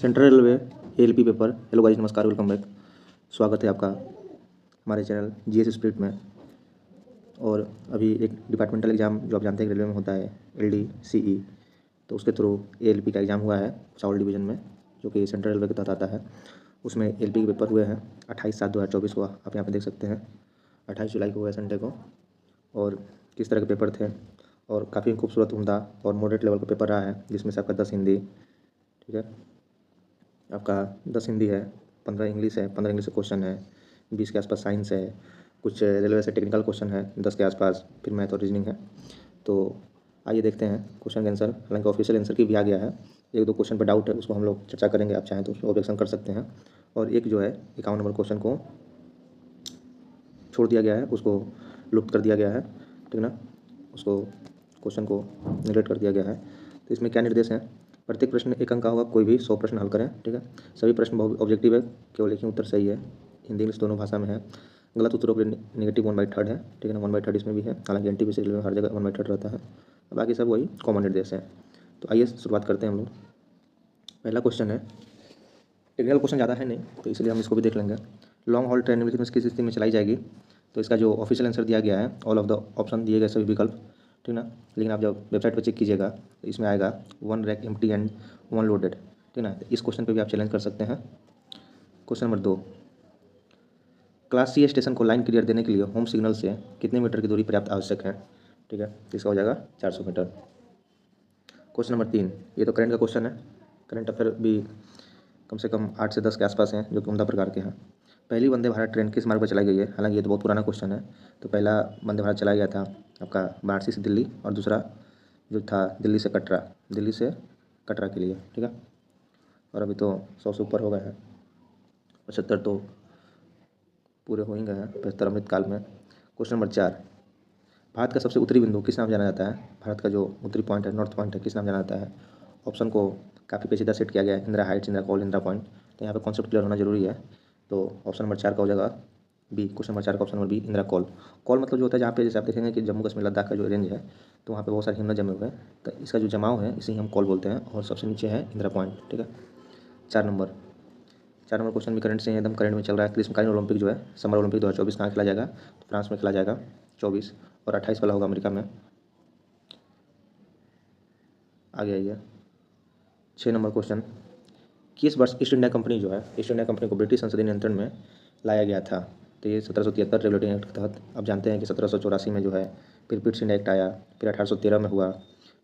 Central railway ALP paper. Hello guys, नमस्कार, welcome back. स्वागत है आपका हमारे चैनल जीएस स्पिरिट में। और अभी एक डिपार्टमेंटल एग्ज़ाम जो आप जानते हैं रेलवे में होता है, LDCE, तो उसके थ्रू एएलपी का एग्ज़ाम हुआ है चावल डिवीज़न में, जो कि सेंट्रल रेलवे के तहत आता है। उसमें एएलपी के पेपर हुए हैं 28/7/2024 को, आप यहाँ पर देख सकते हैं। 28 जुलाई को हुआ है, संडे को। और किस तरह के पेपर थे, और काफ़ी खूबसूरत, उम्दा और मॉडरेट लेवल का पेपर रहा है, जिसमें से आपका 10 हिंदी, ठीक है, आपका 10 हिंदी है, 15 इंग्लिश है, 15 इंग्लिश से क्वेश्चन है, 20 के आसपास साइंस है, कुछ रेलवे से टेक्निकल क्वेश्चन है 10 के आसपास, फिर मैथ और रीजनिंग है। तो आइए देखते हैं क्वेश्चन का आंसर। हालांकि ऑफिशियल आंसर की भी आ गया है, एक दो क्वेश्चन पर डाउट है, उसको हम लोग चर्चा करेंगे। आप चाहें तो उसको ऑब्जेक्शन कर सकते हैं। और एक जो है 51 नंबर क्वेश्चन को छोड़ दिया गया है, उसको लुप्त कर दिया गया है, ठीक ना, उसको क्वेश्चन को निगलेक्ट कर दिया गया है। तो इसमें क्या निर्देश हैं? प्रत्येक प्रश्न 1 अंक का होगा, कोई भी 100 प्रश्न हल करें, ठीक है। सभी प्रश्न ऑब्जेक्टिव है, केवल एक ही उत्तर सही है। हिंदी इंग्लिश दोनों भाषा में है। गलत उत्तरों के लिए नेगेटिव 1/3 है, ठीक है ना, 1/3 इसमें भी है। हालांकि NTPC में हर जगह 1/3 रहता है। बाकी सब वही कॉमन निर्देश है। तो आइए शुरुआत करते हैं हम लोग। पहला क्वेश्चन है, टेक्निकल क्वेश्चन ज़्यादा है नहीं, तो इसलिए हम इसको भी देख लेंगे। लॉन्ग हॉल ट्रेन निम्नलिखित में किस स्थिति में चलाई जाएगी? तो इसका जो ऑफिशियल आंसर दिया गया है, ऑल ऑफ द ऑप्शन दिए गए सभी विकल्प, ठीक ना। लेकिन आप जब वेबसाइट पर चेक कीजिएगा तो इसमें आएगा 1 रैक एम्प्टी एंड 1 लोडेड, ठीक ना। इस क्वेश्चन पे भी आप चैलेंज कर सकते हैं। Question number 2, class C station को लाइन क्लियर देने के लिए होम सिग्नल से कितने मीटर की दूरी पर्याप्त आवश्यक है? ठीक है, इसका हो जाएगा 400 मीटर। क्वेश्चन नंबर 3, ये तो करंट का क्वेश्चन है। करंट अफेयर भी कम से कम 8 से 10 के आसपास हैं, जो कि उम्दा प्रकार के हैं। पहली वंदे भारत ट्रेन किस मार्ग पर चलाई गई है? हालांकि ये तो बहुत पुराना क्वेश्चन है। तो पहला वंदे भारत चलाया गया था आपका वाराणसी से दिल्ली, और दूसरा जो था दिल्ली से कटरा के लिए, ठीक है। और अभी तो 100 से ऊपर हो गए हैं, 75 तो पूरे हो ही गए हैं 75 अमृतकाल में। क्वेश्चन नंबर 4, भारत का सबसे उत्तरी बिंदु किस नाम जाना जाता है? भारत का जो उत्तरी पॉइंट है, नॉर्थ पॉइंट है, किस नाम जाना जाता है? ऑप्शन को काफ़ी पेचीदा सेट किया गया है, Indira Heights, Indira call, Indira point. तो यहाँ पे कॉन्सेप्ट क्लियर होना जरूरी है। तो ऑप्शन नंबर 4 का हो जाएगा बी। क्वेश्चन नंबर 4 का ऑप्शन नंबर बी, इंदिरा कॉल। कॉल मतलब जो होता है, जहाँ पे जैसे आप देखेंगे कि जम्मू कश्मीर लद्दाख का जो रेंज है, तो वहाँ पे बहुत सारे हिमनद जमे हुए हैं, तो इसका जो जमाव है इसे हम कॉल बोलते हैं। और सबसे नीचे है इंदिरा पॉइंट, ठीक है। 4 नंबर क्वेश्चन भी करंट से एकदम करंट में चल रहा है। ग्रीष्मकालीन ओलंपिक जो है, समर ओलंपिक 2024 कहाँ खेला जाएगा? तो फ्रांस में खेला जाएगा 24, और 28 वाला होगा अमेरिका में। आगे आइए 6 नंबर क्वेश्चन, किस वर्ष ईस्ट इंडिया कंपनी जो है, ईस्ट इंडिया कंपनी को ब्रिटिश संसदीय नियंत्रण में लाया गया था? तो ये 1773 रेगुलेटिंग एक्ट के तहत। आप जानते हैं कि 1784 में जो है फिर पिट्स इंडिया एक्ट आया, फिर 1813 में हुआ,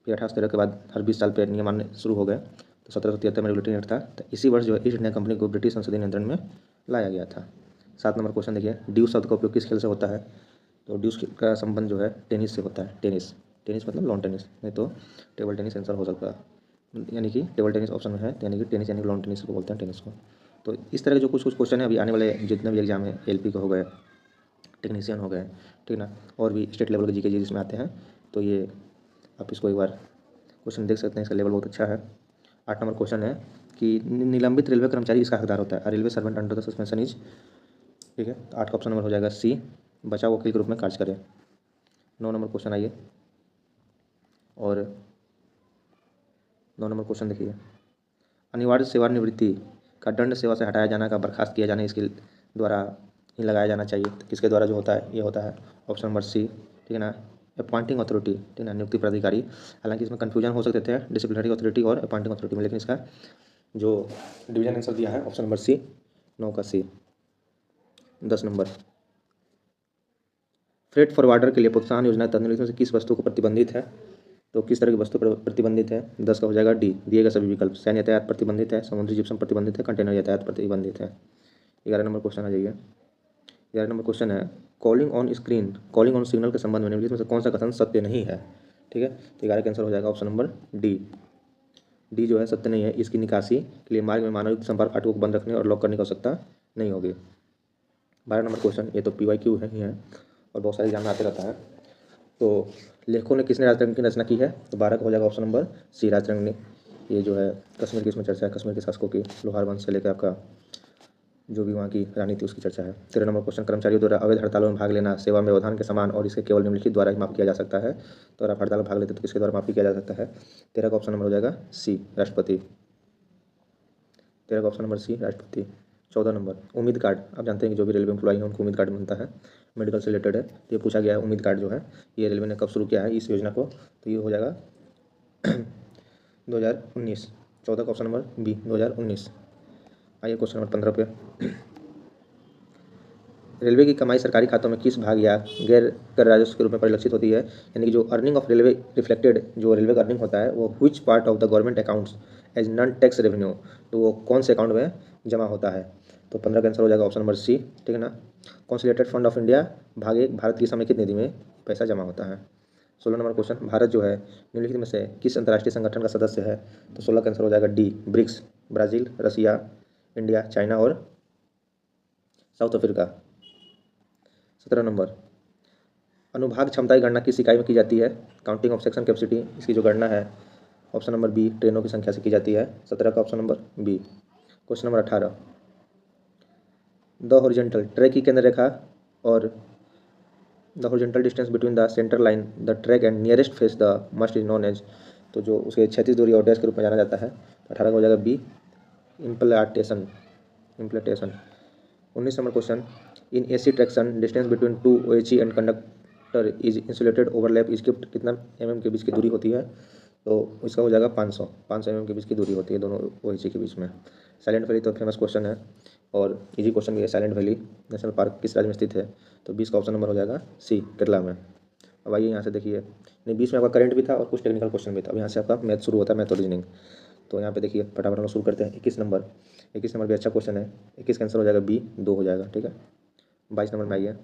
फिर 1813 के बाद हर 20 साल पर नियम आने शुरू हो गए। तो 1773 में रेगुलेटिंग एक्ट था, तो इसी वर्ष जो है ईस्ट इंडिया कंपनी को ब्रिटिश संसदीय नियंत्रण में लाया गया था। 7 नंबर क्वेश्चन देखिए, ड्यूस शब्द का उपयोग किस खेल से होता है? तो ड्यूस का संबंध जो है टेनिस से होता है। टेनिस, टेनिस मतलब लॉन टेनिस, नहीं तो टेबल टेनिस आंसर हो सकता है, यानी कि टेबल टेनिस ऑप्शन में है, यानी कि टेनिस यानी कि लॉन टेनिस को बोलते हैं, टेनिस को। तो इस तरह के जो कुछ कुछ क्वेश्चन है, अभी आने वाले जितने भी एग्जाम है, LP के हो गए, टेक्नीशियन हो गए, ठीक ना, और भी स्टेट लेवल के GK जिसमें आते हैं, तो ये आप इसको एक बार क्वेश्चन देख सकते हैं, इसका लेवल बहुत अच्छा है। 8 नंबर क्वेश्चन है कि निलंबित रेलवे कर्मचारी इसका हकदार होता है? Railway servant under the suspension is, ठीक है। 8 का ऑप्शन नंबर हो जाएगा C, बचाव वकील के रूप में कार्य करें। 9 नंबर क्वेश्चन आइए, और 9 नंबर क्वेश्चन देखिए, अनिवार्य सेवानिवृत्ति का दंड सेवा से हटाया जाना का बर्खास्त किया जाना इसके द्वारा ही लगाया जाना चाहिए। तो किसके द्वारा जो होता है, ये होता है ऑप्शन नंबर C, ठीक है ना, अपॉइंटिंग अथॉरिटी, ठीक है ना, नियुक्ति प्राधिकारी। हालांकि इसमें कन्फ्यूजन हो सकते थे डिसिप्लिनरी अथॉरिटी और अपॉइंटिंग अथॉरिटी में, लेकिन इसका जो डिवीजन आंसर दिया है ऑप्शन नंबर C, 9 का C। 10 नंबर, फ्रेट फॉरवार्डर के लिए प्रोत्साहन योजना निम्नलिखित में से किस वस्तु को प्रतिबंधित है? तो किस तरह की वस्तु प्रतिबंधित है? 10 का हो जाएगा D, दिए गए सभी विकल्प। सैन्य यातायात प्रतिबंधित है, समुद्री जिप्सम प्रतिबंधित है, कंटेनर यातायात प्रतिबंधित है। 11 नंबर क्वेश्चन आ जाइए। 11 नंबर क्वेश्चन है, calling on screen, calling on signal के संबंध में निम्नलिखित में से कौन सा कथन सत्य नहीं है? ठीक है, तो 11 का आंसर हो जाएगा ऑप्शन नंबर डी जो है सत्य नहीं है। इसकी निकासी के लिए मार्ग में मानव संपर्क फाटकों को बंद रखने और लॉक करने की आवश्यकता नहीं होगी। 12 नंबर क्वेश्चन, ये तो PYQ है ही है, और बहुत सारे एग्जाम में आते रहता है। तो लेखकों ने किसने राजतरंग की रचना की है? तो 12 का हो जाएगा ऑप्शन नंबर C, राजतरंग ने। ये जो है कश्मीर की इसमें चर्चा है, कश्मीर के शासकों की, लोहार वंश से लेकर आपका जो भी वहाँ की रानी थी उसकी चर्चा है। 13 नंबर क्वेश्चन, कर्मचारियों द्वारा अवैध हड़तालों में भाग लेना सेवा में व्यवधान के समान और इसे केवल निम्नलिखित द्वारा ही माफ किया जा सकता है। तो अगर आप हड़ताल में भाग लेते तो किसके द्वारा माफी किया जा सकता है? 13 का ऑप्शन नंबर हो जाएगा C, राष्ट्रपति। 13 का ऑप्शन नंबर सी राष्ट्रपति। 14 नंबर उम्मीद कार्ड, आप जानते हैं कि जो भी रेलवे एम्प्लॉई हैं उनको उम्मीद कार्ड मिलता है, मेडिकल से रिलेटेड है। तो ये पूछा गया है उम्मीद कार्ड जो है ये रेलवे ने कब शुरू किया है इस योजना को, तो ये हो जाएगा 2019। 14 का ऑप्शन नंबर बी 2019। आइए क्वेश्चन नंबर 15 पे। रेलवे की कमाई सरकारी खातों में किस भाग या गैर कर राजस्व के रूप में परिलक्षित होती है, यानी कि जो अर्निंग ऑफ रेलवे रिफ्लेक्टेड, जो रेलवे का अर्निंग होता है वो which part of the government accounts as non tax revenue, तो वो कौन से अकाउंट में जमा होता है। तो 15 का आंसर हो जाएगा ऑप्शन नंबर सी, ठीक है ना। कॉन्सोलिडेटेड फंड ऑफ इंडिया भाग 1 भारत की समेकित निधि में पैसा जमा होता है। 16 नंबर क्वेश्चन, भारत जो है निम्नलिखित में से किस अंतर्राष्ट्रीय संगठन का सदस्य है, तो 16 का आंसर हो जाएगा डी ब्रिक्स, ब्राज़ील, रसिया, इंडिया, चाइना और साउथ अफ्रीका। 17 नंबर, अनुभाग क्षमता की गणना किस इकाई में की जाती है, काउंटिंग ऑफ सेक्शन कैपेसिटी, इसकी जो गणना है ऑप्शन नंबर बी ट्रेनों की संख्या से की जाती है। 17 का option number B. Question number 18, the horizontal track की केंद्र रेखा और the horizontal distance between the centre line the track and nearest face the must is known as, तो जो उसके क्षैतिज दूरी और डैश के रूप में जाना जाता है। 18 का हो जाएगा B implantation. 19 number question, in AC traction distance between two OHE and conductor is insulated overlap इसकी कितना के बीच की दूरी होती है, तो इसका हो जाएगा 500 के बीच की दूरी होती है दोनों ओएची के बीच में। साइलेंट वैली तो फेमस क्वेश्चन है और इजी क्वेश्चन भी है। साइलेंट वैली नेशनल पार्क किस राज्य में स्थित है, तो 20 का ऑप्शन नंबर हो जाएगा सी केरला में। अब आइए यहाँ से देखिए, नहीं 20 में आपका करंट भी था और कुछ टेक्निकल क्वेश्चन भी था। अब यहाँ से आपका मैथ शुरू होता है, मैथ और रीजनिंग। तो यहाँ पे देखिए फटाफट हम शुरू करते हैं। 21 नंबर भी अच्छा क्वेश्चन है। 21 का आंसर हो जाएगा बी 2 हो जाएगा, ठीक है। 22 नंबर में आइए।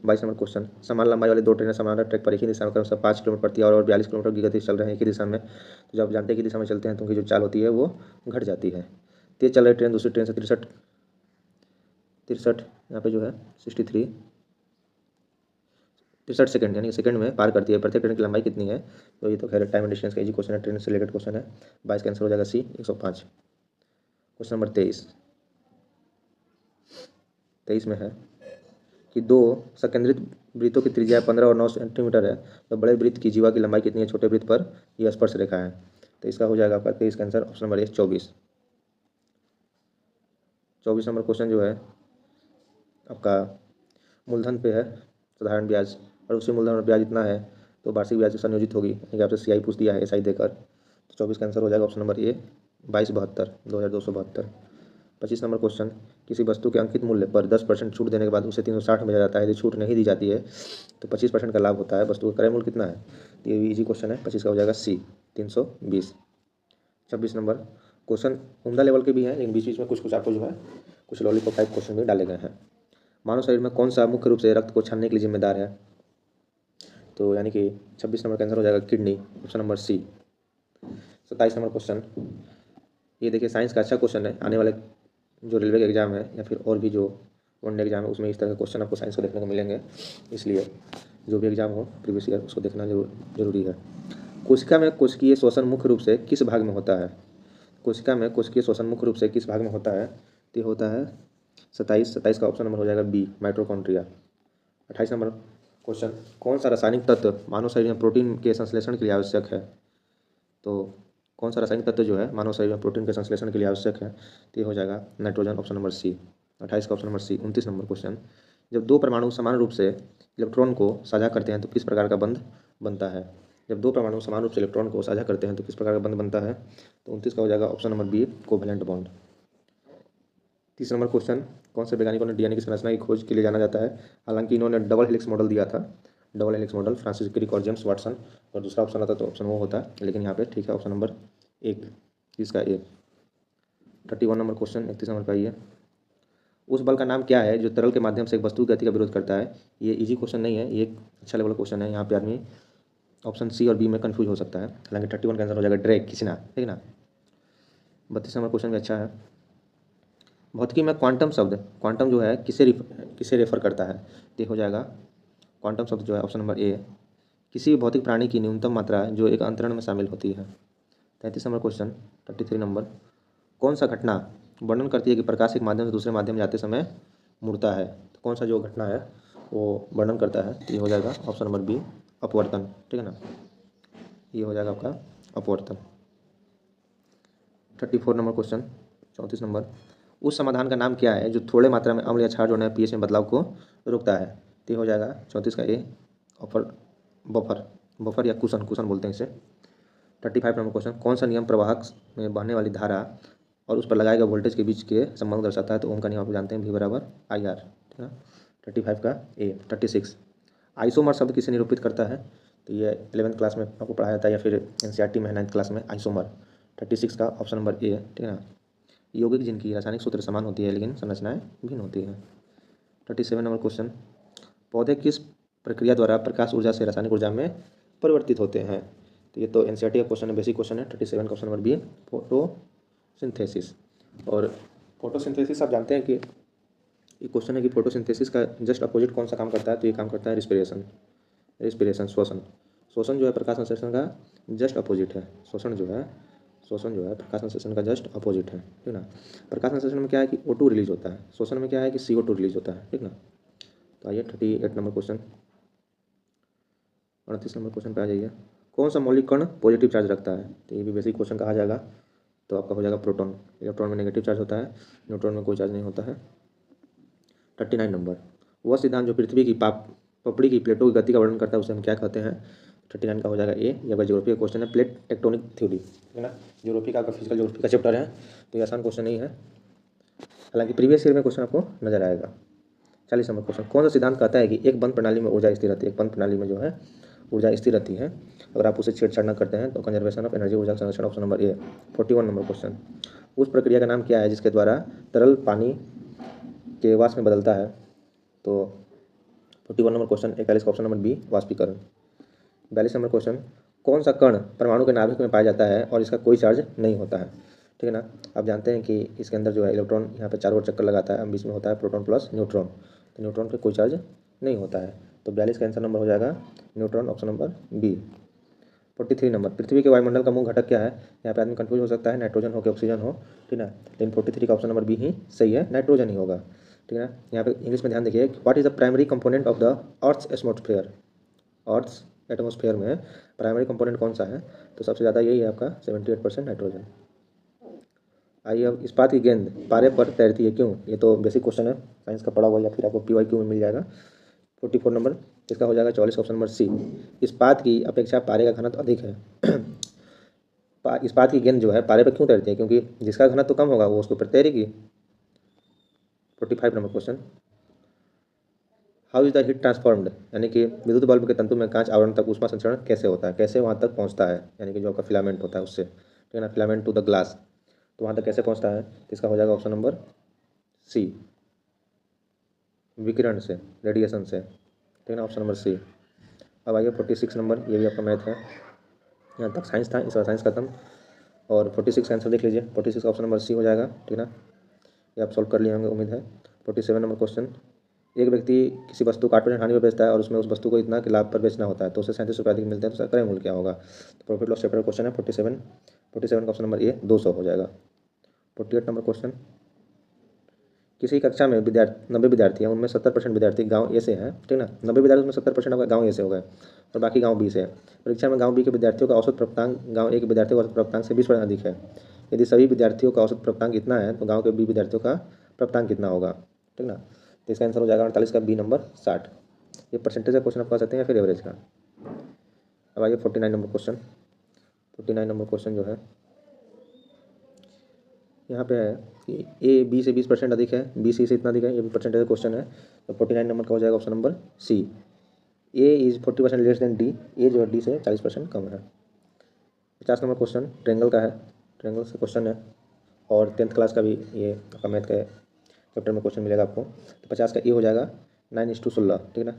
22 नंबर क्वेश्चन, समान लंबाई वाली दो ट्रेनें समानांतर ट्रैक पर एक ही दिशा में क्रमशः 5 किलोमीटर प्रति आवर और 42 किलोमीटर की गति से चल रहे हैं एक ही दिशा में। तो जब आप जानते हैं कि दिशा में चलते हैं तो उनकी जो चाल होती है वो घट जाती है। तेज चल रही ट्रेन दूसरी ट्रेन से 63 यहाँ पे जो है 63 सेकंड यानी सेकंड में पार करती है। प्रत्येक ट्रेन की लंबाई कितनी है, तो ये तो खैर टाइम एंड डिस्टेंस का इजी क्वेश्चन है, ट्रेन से रिलेटेड क्वेश्चन है। 22 का आंसर हो जाएगा सी 105। क्वेश्चन नंबर 23 में है कि दो संकेंद्रित वृत्तों की त्रिज्या 15 और 9 सेंटीमीटर है, तो बड़े वृत्त की जीवा की लंबाई कितनी है, छोटे वृत्त पर यह स्पर्श रेखा है। तो इसका हो जाएगा आपका 23 का आंसर ऑप्शन नंबर ए 24। 24 नंबर क्वेश्चन जो है आपका मूलधन पे है साधारण ब्याज, और उसी मूलधन और ब्याज इतना है तो वार्षिक ब्याज संयोजित होगी, यानी कि आपसे सीआई पूछ दिया है एसआई देकर। तो 24 का आंसर हो जाएगा ऑप्शन नंबर ए 2272 2272। 25 नंबर क्वेश्चन, किसी वस्तु के अंकित मूल्य पर 10% छूट देने के बाद उसे 360 में भेजा जाता है। यदि छूट नहीं दी जाती है तो 25% का लाभ होता है। वस्तु का क्रय मूल्य कितना है, तो ये भी इजी क्वेश्चन है। 25 का हो जाएगा सी 320। 26 नंबर क्वेश्चन उम्दा लेवल के भी हैं, लेकिन बीच बीच में कुछ आपको जो है कुछ लॉलीपॉप टाइप क्वेश्चन भी डाले गए हैं। मानव शरीर में कौन सा मुख्य रूप से रक्त को छानने के लिए जिम्मेदार है, तो यानी कि 26 नंबर का आंसर हो जाएगा kidney, option number C. 27 number question, ये देखिए साइंस का अच्छा क्वेश्चन है। आने वाले जो रेलवे का एग्जाम है या फिर और भी जो वनडे एग्जाम है उसमें इस तरह के क्वेश्चन आपको साइंस को देखने को मिलेंगे, इसलिए जो भी एग्जाम हो प्रीवियस ईयर उसको देखना जरूरी है। कोशिका में कोशिकीय श्वसन मुख्य रूप से किस भाग में होता है, कोशिका में कोशिकीय श्वसन मुख्य रूप से किस भाग में होता है, तो होता है 27 का ऑप्शन नंबर हो जाएगा बी माइटोकॉन्ड्रिया। 28 नंबर क्वेश्चन, कौन सा रासायनिक तत्व मानव शरीर में प्रोटीन के संश्लेषण के लिए आवश्यक है, तो कौन सा रासायनिक तत्व जो है मानव शरीर में प्रोटीन के संश्लेषण के लिए आवश्यक है, तो ये हो जाएगा नाइट्रोजन, ऑप्शन नंबर सी। 28 का option number C. 29 number question, जब दो परमाणु समान रूप से इलेक्ट्रॉन को साझा करते हैं तो किस प्रकार का बंध बनता है, जब दो परमाणु समान रूप से इलेक्ट्रॉन को साझा करते हैं तो किस प्रकार का बंध बनता है, तो 29 का हो जाएगा option number B covalent bond. 30 number question, कौन से वैज्ञानिकों ने डीएनए की संरचना की खोज के लिए जाना जाता है, हालांकि इन्होंने डबल हेलिक्स मॉडल दिया था, double helix model Francis Crick और जेम्स वाटसन, और दूसरा ऑप्शन आता तो ऑप्शन वो होता है, लेकिन यहाँ पे ठीक है ऑप्शन नंबर 1 इसका ए। 31 नंबर क्वेश्चन 31 नंबर का ये, उस बल का नाम क्या है जो तरल के माध्यम से एक वस्तु की गति का विरोध करता है। ये इजी क्वेश्चन नहीं है, ये एक अच्छा लेवल क्वेश्चन है। यहाँ पे आदमी ऑप्शन सी और बी में कंफ्यूज हो सकता है, हालांकि 31 का आंसर हो जाएगा ड्रैग खींचना, ठीक है ना। 32 नंबर क्वेश्चन भी अच्छा है। भौतिकी में क्वांटम शब्द, क्वांटम जो है किसे रेफर करता है, तो हो जाएगा क्वांटम शब्द जो है ऑप्शन नंबर ए किसी भी भौतिक प्राणी की न्यूनतम मात्रा जो एक अंतरण में शामिल होती है। 33 नंबर क्वेश्चन 33 नंबर, कौन सा घटना वर्णन करती है कि प्रकाश एक माध्यम से दूसरे माध्यम में जाते समय मुड़ता है, तो कौन सा जो घटना है वो वर्णन करता है, तो ये हो जाएगा ऑप्शन नंबर बी अपवर्तन, ठीक है ना, ये हो जाएगा आपका अपवर्तन। 34 नंबर क्वेश्चन, 34 नंबर, उस समाधान का नाम क्या है जो थोड़े मात्रा में अम्ल या क्षार जोड़ने पीएच में बदलाव को रोकता है? तो ये हो जाएगा 34 का ए, ऑफर बफर, बफर या कुशन, कुशन बोलते हैं इसे। 35 नंबर क्वेश्चन, कौन सा नियम प्रवाहक में बहने वाली धारा और उस पर लगाए गए वोल्टेज के बीच के संबंध को दर्शाता है? तो ओम का नियम आप जानते हैं, V बराबर IR, ठीक है। 35 का ए। 36, आइसोमर शब्द किसे निरूपित करता है? तो ये 11th क्लास में आपको पढ़ाया जाता है या फिर NCERT में 9th क्लास में, आइसोमर। 36 का ऑप्शन नंबर ए, ठीक है ना। यौगिक जिनकी रासायनिक सूत्र समान होती है लेकिन संरचनाएं भिन्न होती हैं। 37 नंबर क्वेश्चन, पौधे किस प्रक्रिया द्वारा प्रकाश ऊर्जा से रासायनिक ऊर्जा में परिवर्तित होते हैं? तो ये तो NCERT का क्वेश्चन है, बेसिक क्वेश्चन है। 37 का ऑप्शन नंबर बी, फोटोसिंथेसिस। और फोटोसिंथेसिस आप जानते हैं कि ये क्वेश्चन है कि फोटोसिंथेसिस का जस्ट अपोजिट कौन सा काम करता है? तो ये काम करता है रिस्पिरेशन, रिस्पिरेशन, श्वसन। श्वसन जो है प्रकाश संश्लेषण का जस्ट अपोजिट है। श्वसन जो है प्रकाश संश्लेषण का जस्ट अपोजिट है, ठीक ना। प्रकाश संश्लेषण में क्या है कि O2 रिलीज होता है, श्वसन में क्या है कि CO2 रिलीज होता है, ठीक ना। तो आइए 38 नंबर क्वेश्चन, 38 नंबर क्वेश्चन पे आ जाइए। कौन सा मौलिक कण पॉजिटिव चार्ज रखता है? तो ये भी बेसिक क्वेश्चन कहा जाएगा। तो आपका हो जाएगा प्रोटॉन। इलेक्ट्रॉन में नेगेटिव चार्ज होता है, न्यूट्रॉन में कोई चार्ज नहीं होता है। 39 नंबर, वह सिद्धांत जो पृथ्वी की पपड़ी की प्लेटों की गति का वर्णन करता है उसे हम क्या कहते हैं? 39 का हो जाएगा ए। ये ज्योग्राफी का क्वेश्चन है, प्लेट टेक्टोनिक थ्योरी, है ना। ज्योग्राफी का फिजिकल ज्योग्राफी का चैप्टर है, तो ये आसान क्वेश्चन नहीं है, हालांकि प्रीवियस ईयर में क्वेश्चन आपको नजर आएगा। 40 नंबर क्वेश्चन, कौन सा सिद्धांत कहता है कि एक बंद प्रणाली में ऊर्जा स्थिर रहती है? एक बंद प्रणाली में जो है ऊर्जा स्थिर रहती है अगर आप उसे छेड़छाड़ न करते हैं। तो कंजर्वेशन ऑफ एनर्जी, ऊर्जा संरक्षण, ऑप्शन नंबर ए। 41 नंबर क्वेश्चन, उस प्रक्रिया का नाम क्या है जिसके द्वारा तरल पानी के वाष्प में बदलता है? तो 41 नंबर क्वेश्चन, 41 का ऑप्शन नंबर बी, वाष्पीकरण। 42 नंबर क्वेश्चन, कौन सा कण परमाणु के नाभिक में पाया जाता है और इसका कोई चार्ज नहीं होता है? ठीक है ना। आप जानते हैं कि इसके अंदर जो है इलेक्ट्रॉन यहाँ पे चारों ओर चक्कर लगाता है, बीच में होता है प्रोटॉन प्लस न्यूट्रॉन, तो न्यूट्रॉन पे कोई चार्ज नहीं होता है। तो 42 का आंसर नंबर हो जाएगा neutron, option number B. 43 number, पृथ्वी के वायुमंडल का मूल घटक क्या है? यहाँ पे आदमी कंफ्यूज हो सकता है, नाइट्रोजन हो कि ऑक्सीजन हो, ठीक है। लेकिन 43 का ऑप्शन नंबर बी ही सही है, नाइट्रोजन ही होगा, ठीक है ना। यहाँ पे इंग्लिश में ध्यान देखिए, what is the primary component of the earth's atmosphere? Earth's atmosphere में प्राइमरी कंपोनेंट कौन सा है? तो सबसे ज़्यादा यही है आपका 78% नाइट्रोजन। आइए अब, इस्पात की गेंद पारे पर तैरती है क्यों? ये तो बेसिक क्वेश्चन है, साइंस का पढ़ा हुआ या फिर आपको PYQ में मिल जाएगा। 44 नंबर, इसका हो जाएगा 44 ऑप्शन नंबर सी। इस्पात की अपेक्षा पारे का घनत्व अधिक है। इस्पात की गेंद जो है पारे पर क्यों तैरती है? क्योंकि जिसका घनत्व कम होगा वो उसके ऊपर तैरेगी। 45 number question, how is the heat transformed? यानी कि विद्युत बल्ब के तंतु में कांच आवरण तक ऊष्मा संचरण कैसे होता है, कैसे वहाँ तक पहुँचता है? यानी कि जो आपका फिलामेंट होता है उससे, ठीक है ना, फिलामेंट टू द ग्लास, तो वहाँ तक कैसे पहुँचता है? तो इसका हो जाएगा ऑप्शन नंबर सी, विकिरण से, रेडिएशन से, ठीक है ना, ऑप्शन नंबर सी। अब आइए 46 नंबर, ये भी आपका मैथ है, यहाँ तक साइंस था, इस बार साइंस खत्म। और 46 का आंसर देख लीजिए, 46 का ऑप्शन नंबर सी हो जाएगा, ठीक है ना। ये आप सॉल्व कर लिए होंगे उम्मीद है। 47 नंबर क्वेश्चन, एक व्यक्ति किसी वस्तु को 8% हानि पर बेचता है और उसमें उस वस्तु को इतना कि लाभ पर बेचना होता है, तो उसे 37 रुपये अधिक मिलते हैं, तो उसका क्रय मूल्य क्या होगा? तो प्रॉफिट लॉस चैप्टर क्वेश्चन है 47 का ऑप्शन नंबर ए 200 हो जाएगा। 48 नंबर क्वेश्चन, किसी कक्षा में 90 विद्यार्थी हैं, उनमें 70% विद्यार्थी गाँव ए से हैं, ठीक ना। 90 विद्यार्थी, उसमें 70% आपका गाँव ए से हो गए और बाकी गाँव बी से है। परीक्षा में गाँव बी के विद्यार्थियों का औसत प्राप्तांक गाँव ए के विद्यार्थियों का औसत प्राप्तांक से 20% अधिक है। यदि सभी विद्यार्थियों का औसत प्राप्तांक इतना है तो गाँव के बी विद्यार्थियों का प्राप्तांक कितना होगा, ठीक ना। तो इसका आंसर हो जाएगा 48 का बी नंबर 60। ये परसेंटेज का क्वेश्चन आप कह सकते हैं या फिर एवरेज का। अब आइए 49 नंबर क्वेश्चन। 49 नंबर क्वेश्चन जो है यहाँ पे है कि ए बी से 20% अधिक है, बी सी से इतना अधिक है, ये भी परसेंटेज क्वेश्चन है। तो 49 नंबर का हो जाएगा option number C, A is 40% less than D, A जो है डी से 40% कम है। 50 नंबर क्वेश्चन ट्रेंगल का है, ट्रेंगल से क्वेश्चन है और 10th क्लास का भी ये आपका मैथ का चैप्टर में क्वेश्चन मिलेगा आपको। तो 50 का ए हो जाएगा 9:16, ठीक है ना।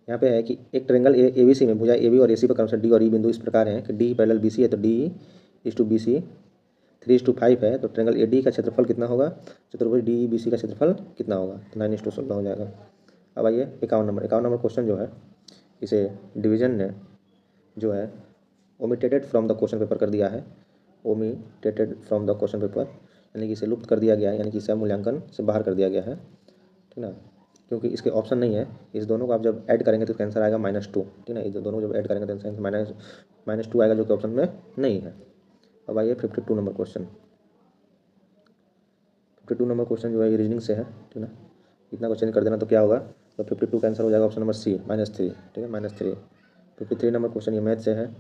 यहाँ पे है कि एक ट्रेंगल ABC में भुजा AB और AC पर क्रमशः D और E बिंदु इस प्रकार हैं कि D पैरेलल BC है तो D/BC 3:5 है, तो ट्रेंगल AD का क्षेत्रफल कितना होगा, चतुर्भुज DEBC का क्षेत्रफल कितना होगा? तो 9:16 हो जाएगा। अब आइए 51 नंबर क्वेश्चन जो है, इसे डिवीजन ने जो है ओमिटेटेड फ्रॉम द क्वेश्चन पेपर कर दिया है, ओमिटेटेड फ्रॉम द क्वेश्चन पेपर, यानी कि इसे लुप्त कर दिया गया है, यानी कि इसे मूल्यांकन से बाहर कर दिया गया है, ठीक ना, क्योंकि इसके ऑप्शन नहीं है। इस दोनों को आप जब ऐड करेंगे तो इसका आंसर आएगा -2, ठीक है ना। ये दोनों जब ऐड करेंगे तो आंसर -2 आएगा, जो कि ऑप्शन में नहीं है। अब आइए 52 नंबर क्वेश्चन। 52 नंबर क्वेश्चन जो है ये रीजनिंग से है, ठीक है। इतना क्वेश्चन कर देना तो क्या होगा, तो 52 का आंसर हो जाएगा ऑप्शन नंबर सी -3, ठीक है, -3। 53 नंबर क्वेश्चन ये मैथ से है।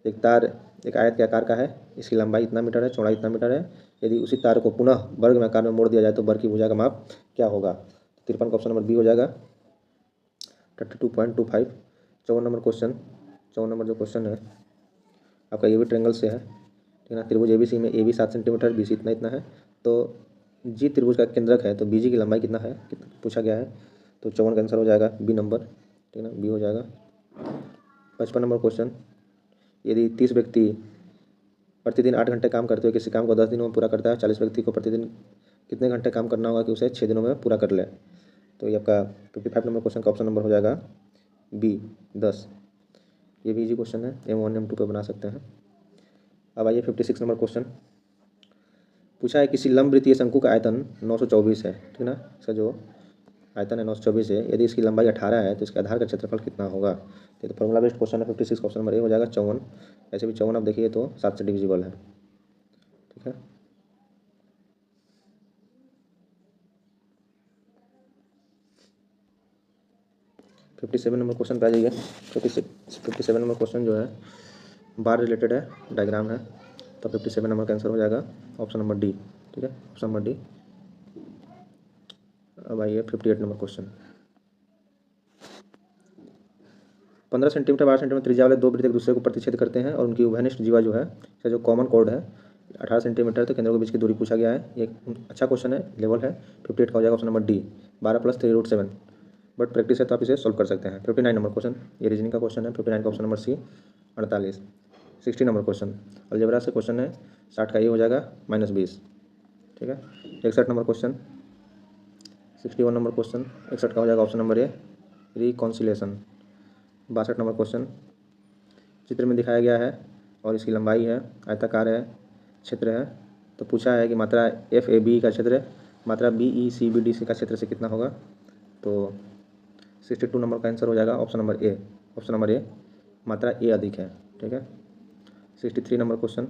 एक तार एक आयत के आकार का है, इसकी लंबाई इतना मीटर है, चौड़ाई इतना मीटर है। यदि उसी तार को पुनः वर्ग में आकार में मोड़ दिया जाए तो वर्ग की भुजा का माप क्या होगा। 53 का ऑप्शन नंबर बी हो जाएगा 32.25। 54 नंबर क्वेश्चन, 54 नंबर जो क्वेश्चन है आपका ये भी ट्रेंगल से है, ठीक है ना। त्रिभुज एबीसी में A B 7 centimetre, B C इतना है, तो जी त्रिभुज का केंद्रक है, तो बीजी की लंबाई कितना है पूछा गया है। तो 54 का आंसर हो जाएगा बी नंबर, ठीक है ना, बी हो जाएगा। 55 नंबर क्वेश्चन, यदि 30 व्यक्ति प्रतिदिन 8 घंटे काम करते हुए किसी काम को 10 दिनों में पूरा करता है, 40 व्यक्ति को प्रतिदिन कितने घंटे काम करना होगा कि उसे 6 दिनों में पूरा कर ले। तो ये आपका 55 नंबर क्वेश्चन का ऑप्शन नंबर हो जाएगा बी 10। ये भी इजी क्वेश्चन है, M1 M2 पे बना सकते हैं। अब आइए 56 नंबर क्वेश्चन, पूछा है किसी लंब वृत्तीय शंकु का आयतन 924 है, ठीक है ना। इसका जो आयतन है 924 है, यदि इसकी लंबाई 18 है तो इसके आधार का क्षेत्रफल कितना होगा। तो फॉर्मूला बेस्ड क्वेश्चन है। 56 का ऑप्शन नंबर ए हो जाएगा 54। ऐसे भी 54 आप देखिए तो 7 से डिविजिबल है, ठीक है। फिफ्टी सेवन नंबर क्वेश्चन पे आ जाइए। 57 नंबर क्वेश्चन जो है बार रिलेटेड है, डायग्राम है। तो 57 नंबर का आंसर हो जाएगा ऑप्शन नंबर डी, ठीक है, ऑप्शन नंबर डी। अब आइए 58 नंबर क्वेश्चन, 15 सेंटीमीटर 12 सेंटीमीटर त्रिज्या वाले दो वृत्त एक दूसरे को प्रतिच्छेद करते हैं और उनकी उभयनिष्ठ जीवा जो है, इसका जो कॉमन कोड है 18 सेंटीमीटर, तो केंद्रों के बीच की दूरी पूछा गया है। ये अच्छा क्वेश्चन है, लेवल है। 58 का हो जाएगा option number D 12 + 3√7। But practice है तो आप इसे सॉल्व कर सकते हैं। 59 नंबर क्वेश्चन, ये रीजनिंग का क्वेश्चन है। 59 का option number C 48। 60 number question algebra से क्वेश्चन है, 60 का ये हो जाएगा -20, ठीक है। 61 नंबर क्वेश्चन, 61 नंबर क्वेश्चन 61 का हो जाएगा ऑप्शन नंबर ए रिकॉन्सिलेशन। 62 नंबर क्वेश्चन, चित्र में दिखाया गया है और इसकी लंबाई है, आयताकार है, क्षेत्र है। तो पूछा है कि मात्रा FAB का क्षेत्र मात्रा BECBDC का क्षेत्र से कितना होगा। तो 62 नंबर का आंसर हो जाएगा ऑप्शन नंबर ए, ऑप्शन नंबर ए मात्रा ए अधिक है, ठीक है। 63 नंबर क्वेश्चन,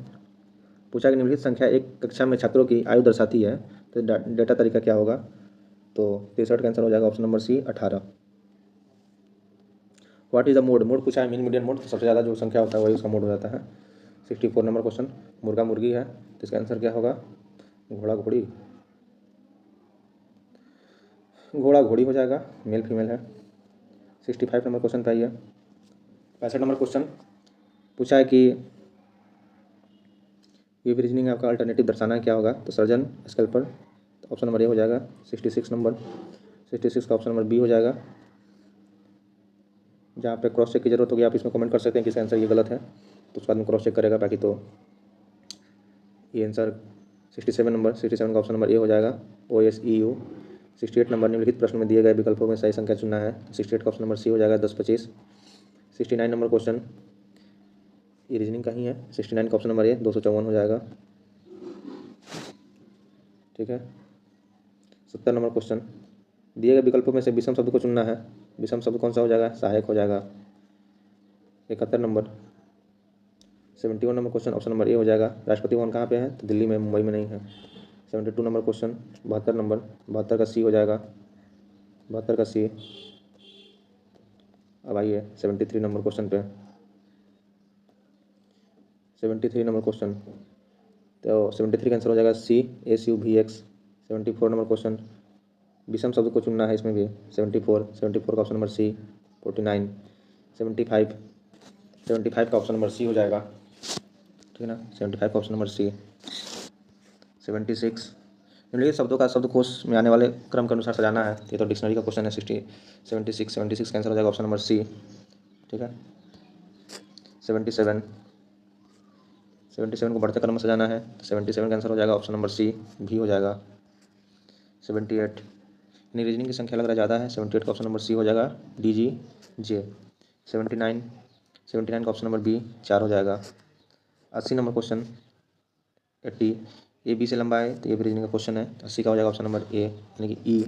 पूछा कि निम्नलिखित संख्या एक कक्षा में छात्रों की आयु दर्शाती है, तो डेटा तरीका क्या होगा। तो 63 का आंसर हो जाएगा option number C 18। What is the mode, mode पूछा है मीन मीडियन मोड, तो सबसे ज़्यादा जो संख्या होता है वही उसका मोड हो जाता है। 64 नंबर क्वेश्चन, मुर्गा मुर्गी है, तो इसका आंसर क्या होगा, घोड़ा घोड़ी, घोड़ा घोड़ी हो जाएगा, मेल फीमेल है। 65 नंबर क्वेश्चन पे आइए। 65 नंबर क्वेश्चन, पूछा है कि ये भी रीजनिंग आपका अल्टरनेटिव दर्शाना है, क्या होगा। तो सर्जन स्केल पर, तो ऑप्शन नंबर ए हो जाएगा। 66 नंबर, 66 का ऑप्शन नंबर बी हो जाएगा। जहाँ पे क्रॉस चेक की जरूरत होगी आप इसमें कमेंट कर सकते हैं कि इसका आंसर ये गलत है, तो उसका आदमी क्रॉस चेक करेगा। बाकी तो ये आंसर 67 नंबर, 67 का ऑप्शन नंबर ए हो जाएगा OSEU। 68 नंबर, निम्नलिखित प्रश्न में दिए गए विकल्पों में सही संख्या चुनना है। 68 का ऑप्शन नंबर सी हो जाएगा 10-25। 69 नंबर क्वेश्चन, ये रीजनिंग का ही है। 69 का ऑप्शन नंबर ए 254 हो जाएगा, ठीक है। 70 नंबर क्वेश्चन, दिए गए विकल्पों में से विषम शब्द को चुनना है। विषम शब्द कौन सा हो जाएगा, सहायक हो जाएगा। 71 number, 71 number question option number ए हो जाएगा। राष्ट्रपति भवन कहाँ पे है, तो दिल्ली में, मुंबई में नहीं है। 72 नंबर क्वेश्चन, 72 नंबर, 72 का सी हो जाएगा, 72 का सी। अब आइए 73 नंबर क्वेश्चन पे। 73 नंबर क्वेश्चन, तो 73 का आंसर हो जाएगा सी SUVX। 74 नंबर क्वेश्चन, विषम शब्द को चुनना है इसमें भी। 74 का ऑप्शन नंबर सी 49। 75 का ऑप्शन नंबर सी हो जाएगा, ठीक है ना। 75 का ऑप्शन नंबर सी। 76, निम्नलिखित शब्दों का शब्दकोश में आने वाले क्रम के अनुसार सजाना है। ये तो डिक्शनरी का क्वेश्चन है। 76 का आंसर हो जाएगा ऑप्शन नंबर सी, ठीक है। 77 को बढ़ते क्रम में सजाना है, तो 77 का आंसर हो जाएगा ऑप्शन नंबर सी भी हो जाएगा। 78, रीजनिंग की संख्या लग रहा है ज़्यादा है। 78 का ऑप्शन नंबर सी हो जाएगा DGJ। 79 का ऑप्शन नंबर बी 4 हो जाएगा। 80 नंबर क्वेश्चन, 80 ए बी से लंबा है, तो ये भी रीजनिंग का क्वेश्चन है। 80 का हो जाएगा ऑप्शन नंबर ए यानी कि ई।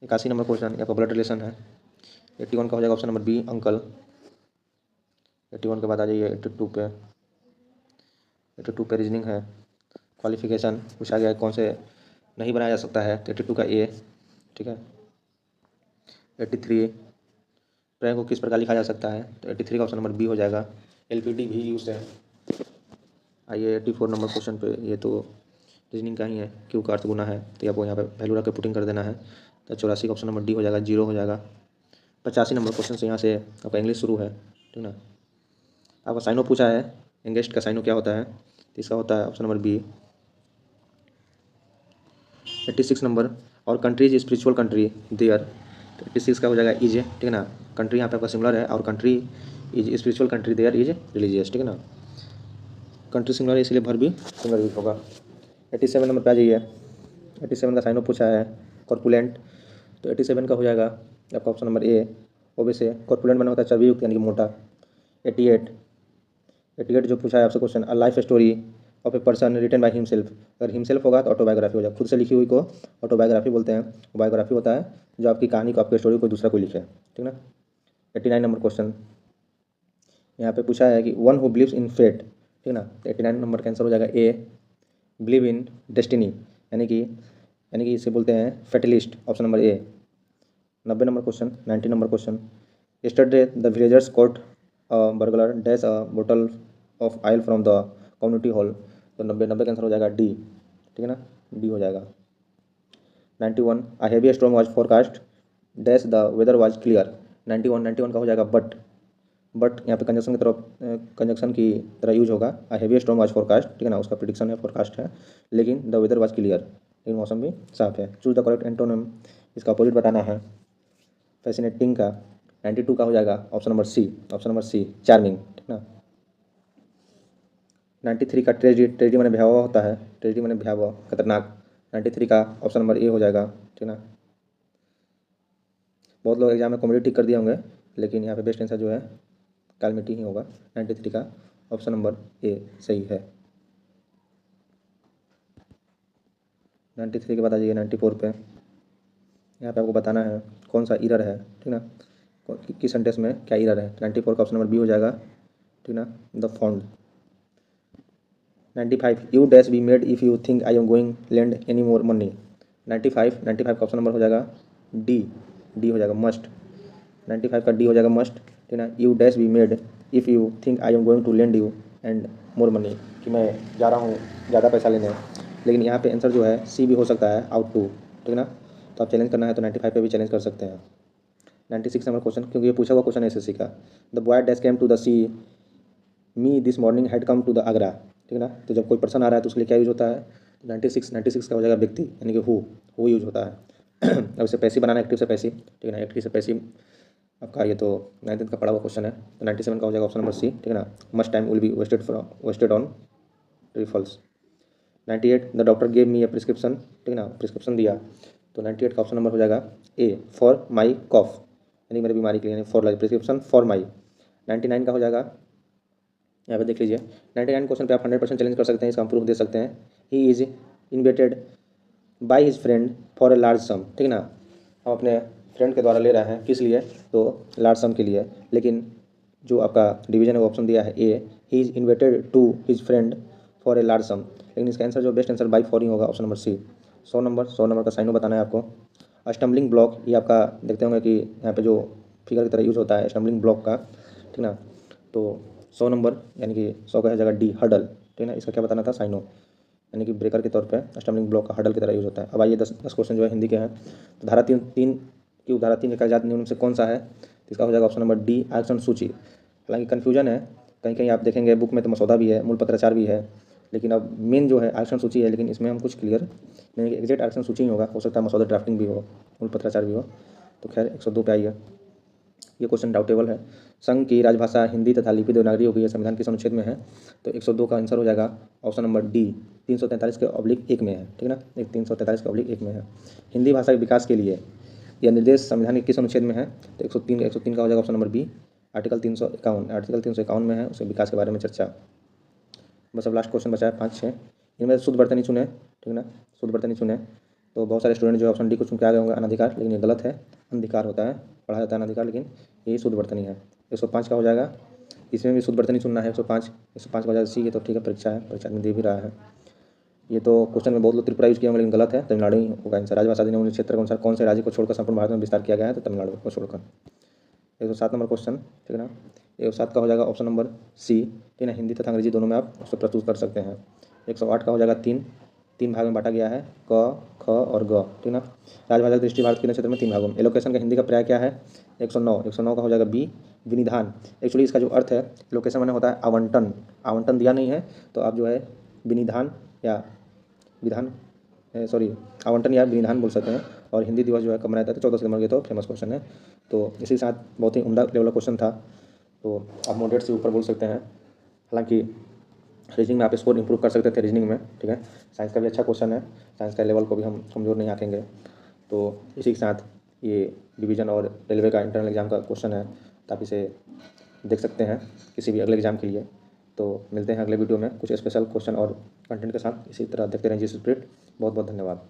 81 नंबर क्वेश्चन, या ब्लड रिलेशन है। 81 का हो जाएगा ऑप्शन नंबर बी अंकल। 81 के बाद आ जाइए 82 पे। 82 पे रीजनिंग है। क्वालिफिकेशन पूछा गया है कौन से नहीं बनाया जा सकता है तो 82 का ए, ठीक है। 83 प्रयोग को किस प्रकार लिखा जा सकता है तो 83 का ऑप्शन नंबर बी हो जाएगा। एलपीटी भी यूज है। आइए 84 नंबर क्वेश्चन पे, ये तो रीजनिंग का ही है, क्यू का अर्थ गुना है तो आपको यहाँ पे वैल्यू रख के पुटिंग कर देना है। तो 84 का ऑप्शन नंबर डी हो जाएगा, 0 हो जाएगा। 85 नंबर क्वेश्चन से यहाँ से आपका इंग्लिश शुरू है, ठीक ना। आपका साइनो पूछा है, एंगेस्ट का साइनो क्या होता है तो इसका होता है ऑप्शन नंबर बी। 86 नंबर, और country is spiritual country there, तो 86 का हो जाएगा इज, ठीक है ना। कंट्री यहाँ पे आपका सिमिलर है और country is spiritual country there is religious, ठीक है ना। कंट्री सिमिलर है इसलिए भर भी सिमिलर यूज होगा। 87 नंबर पे आ जाइए। 87 का साइनो पूछा है कॉर्पुलेंट, तो 87 का हो जाएगा आपका ऑप्शन नंबर ए। ओबेस है, कॉर्पुलेंट बना होता है चर्बी युक्त यानी कि मोटा। 88 जो पूछा है आपसे question, a life story of a person written by himself, अगर हिमसेल्फ होगा तो ऑटोबायोग्राफी हो जाएगा, खुद से लिखी हुई को ऑटोबायोग्राफी बोलते हैं। बायोग्राफी होता है जो आपकी कहानी को, आपकी स्टोरी कोई दूसरा कोई लिखे, ठीक ना। 89 नंबर क्वेश्चन यहाँ पे पूछा है कि one who believes in fate, ठीक ना। तो 89 नंबर का आंसर हो जाएगा ए, बिलीव इन डेस्टिनी, यानी कि इसे बोलते हैं fatalist, option number A. 90 number question, 90 number question, yesterday the villagers caught burglar dash a bottle of oil from the community hall, तो 90 का आंसर हो जाएगा डी, ठीक है ना, डी हो जाएगा। 91 a heavy storm was forecast dash the weather was clear, 91 का हो जाएगा बट यहाँ पे कंजक्शन की तरफ, कंजक्शन की तरह यूज होगा। अ हेवी स्टॉर्म वाज फोरकास्ट, ठीक है ना, उसका प्रिडिक्शन है, फोरकास्ट है, लेकिन द वेदर वाज क्लियर, लेकिन मौसम भी साफ है। चूज द करेक्ट एंटोनिम, इसका अपोजिट बताना है। फैसिनेटिंग का 92 का हो जाएगा ऑप्शन नंबर सी, चार्मिंग, ठीक ना। 93 का ट्रेजिडी मैंने भयावह होता है, ट्रेजिडी मैंने भयावह, खतरनाक। 93 का ऑप्शन नंबर ए हो जाएगा, ठीक ना। बहुत लोग एग्जाम में कॉमेडी ठीक कर दिए होंगे, लेकिन यहाँ पे बेस्ट आंसर जो है कैलमिटी ही होगा। 93 का ऑप्शन नंबर ए सही है। 93 के बाद आ जाइए 94 पे। यहाँ पे आपको बताना है कौन सा इरर है, ठीक ना, किस सेंटेंस में क्या इरर है। 94 का ऑप्शन नंबर बी हो जाएगा, ठीक ना, the found. 95 you dash be made if you think I am going land any more money, 95 का ऑप्शन नंबर हो जाएगा डी हो जाएगा मस्ट। 95 का डी हो जाएगा मस्ट, ठीक ना। You dash be made if you think I am going to land you and more money, कि मैं जा रहा हूँ ज़्यादा पैसा लेने, लेकिन यहाँ पे आंसर जो है सी भी हो सकता है, आउट टू, ठीक ना। तो आप चैलेंज करना है तो 95 पे भी चैलेंज कर सकते हैं। 96 नंबर क्वेश्चन, क्योंकि ये पूछा हुआ क्वेश्चन है एसएससी का। The boy dash came to the sea me this morning had come to the Agra, ठीक है ना। तो जब कोई पर्सन आ रहा है तो उसके लिए क्या यूज होता है, 96 का हो जाएगा व्यक्ति, यानी कि हु यूज होता है। अब इसे पैसिव बनाना, एक्टिव से पैसिव, ठीक है ना, एक्टिव से पैसिव आपका ये तो 9th का पढ़ा हुआ क्वेश्चन है। तो 97 का हो जाएगा ऑप्शन नंबर सी, ठीक है ना। Much time will be wasted on rifles. 98 the doctor gave me a prescription, ठीक है ना, प्रिस्क्रिप्शन दिया, तो 98 का ऑप्शन नंबर हो जाएगा ए, फॉर माई कॉफ, यानी मेरी बीमारी के लिए, यानी फॉर प्रिस्क्रिप्शन फॉर माई। 99 का हो जाएगा, यहाँ पे देख लीजिए 99 क्वेश्चन पे आप 100% चैलेंज कर सकते हैं, इसका हम प्रूफ दे सकते हैं। ही is inverted by his friend for a large सम, ठीक है ना, हम अपने फ्रेंड के द्वारा ले रहे हैं, किस लिए, तो लार्ज सम के लिए, लेकिन जो आपका डिवीजन है वो ऑप्शन दिया है A, he is invited to his friend for a large sum, लेकिन इसका आंसर जो बेस्ट आंसर बाई फॉर ही होगा, ऑप्शन नंबर सी। 100 नंबर का साइनो बताना है आपको। स्टम्बलिंग ब्लॉक, ये आपका देखते होंगे कि यहाँ पे जो फिगर की तरह यूज होता है स्टम्बलिंग ब्लॉक का, ठीक ना। तो 100 नंबर यानी कि 100 का है जगह डी, हडल, ठीक है ना, इसका क्या बताना था, साइनो, यानी कि ब्रेकर के तौर पे स्टम्बलिंग ब्लॉक का हडल की तरह यूज होता है। अब आइए 10 क्वेश्चन जो है हिंदी के हैं। तो धारा 3 की धारा 3 का जात नियम से कौन सा है, तो इसका हो जाएगा ऑप्शन नंबर डी, आरक्षण सूची। हालांकि कन्फ्यूजन है, कहीं कहीं आप देखेंगे बुक में तो मसौदा भी है, मूल पत्राचार भी है, लेकिन अब मेन जो है आरक्षण सूची है, लेकिन इसमें हम कुछ क्लियर नहीं, एग्जैक्ट आरक्षण सूची ही होगा, हो सकता है मसौदा ड्राफ्टिंग भी हो, मूल पत्राचार भी हो। तो खैर 102 पे आइए, ये क्वेश्चन डाउटेबल है। संघ की राजभाषा हिंदी तथा लिपि देवनागरी हो गई है, संविधान के अनुच्छेद में है, तो 102 का आंसर हो जाएगा ऑप्शन नंबर डी, 343 के ऑब्लिक 1 में है, ठीक है ना, 343 के ऑब्लिक 1 में है। हिंदी भाषा के विकास के लिए यह निर्देश संविधान के किस अनुच्छेद में है, तो 103 का हो जाएगा ऑप्शन नंबर बी, आर्टिकल 351 में है, उसके विकास के बारे में चर्चा। बस अब लास्ट क्वेश्चन बचा है 5-6, इनमें शुद्ध वर्तनी चुने, ठीक है ना, शुद्ध वर्तनी चुने। तो बहुत सारे स्टूडेंट जो ऑप्शन डी को चुन के आ गए होंगे अनधिकार, लेकिन ये गलत है, अनधिकार होता है, पढ़ा जाता है अनधिकार, लेकिन यही शुद्ध वर्तनी है। 105 का हो जाएगा, इसमें भी शुद्ध वर्तनी चुनना है, 105 का हो जाएगा सी, ये तो ठीक है, परीक्षा है, परीक्षा में दे भी रहा है। ये तो क्वेश्चन में बहुत लोग त्रिपुरा यूज किया होंगे, लेकिन गलत है, तमिलनाडु ही होगा आंसर। राजभाषा अधिनियम क्षेत्र के अनुसार कौन से राज्य को छोड़कर संपूर्ण भारत में विस्तार किया गया है? तो तमिलनाडु को छोड़कर। 107 नंबर क्वेश्चन, ठीक है ना। 107 का हो जाएगा ऑप्शन नंबर सी, ठीक है ना। हिंदी तथा अंग्रेजी दोनों में आप उसको प्रस्तुत कर सकते हैं। 108 का हो जाएगा तीन भाग में बांटा गया है, क, ख और ग, ठीक है ना। राजभाषा की दृष्टि भारत के क्षेत्र में 3 भागों में। एलोकेशन का हिंदी का पर्याय क्या है? 109 का हो जाएगा बी, विनिधान। एक्चुअली इसका जो अर्थ है, लोकेशन माने होता है आवंटन, आवंटन दिया नहीं है तो आप जो है विनिधान या विधान, सॉरी आवंटन या विनिधान बोल सकते हैं। और हिंदी दिवस जो है कब मनाया जाता है? 14 सितंबर। ये तो फेमस क्वेश्चन है। तो इसी के साथ बहुत ही उम्दा लेवल का क्वेश्चन था, तो आप मॉडरेट से ऊपर बोल सकते हैं। हालांकि रीजनिंग में आप स्कोर इंप्रूव कर सकते थे रीजनिंग में, ठीक है। साइंस का भी अच्छा क्वेश्चन है, साइंस का लेवल को भी हम कमज़ोर नहीं आंकेंगे। तो इसी के साथ ये डिवीज़न और रेलवे का इंटरनल एग्जाम का क्वेश्चन है, तो आप इसे देख सकते हैं किसी भी अगले एग्जाम के लिए। तो मिलते हैं अगले वीडियो में कुछ स्पेशल क्वेश्चन और कंटेंट के साथ। इसी तरह देखते रहें जी स्पिरिट। बहुत बहुत धन्यवाद।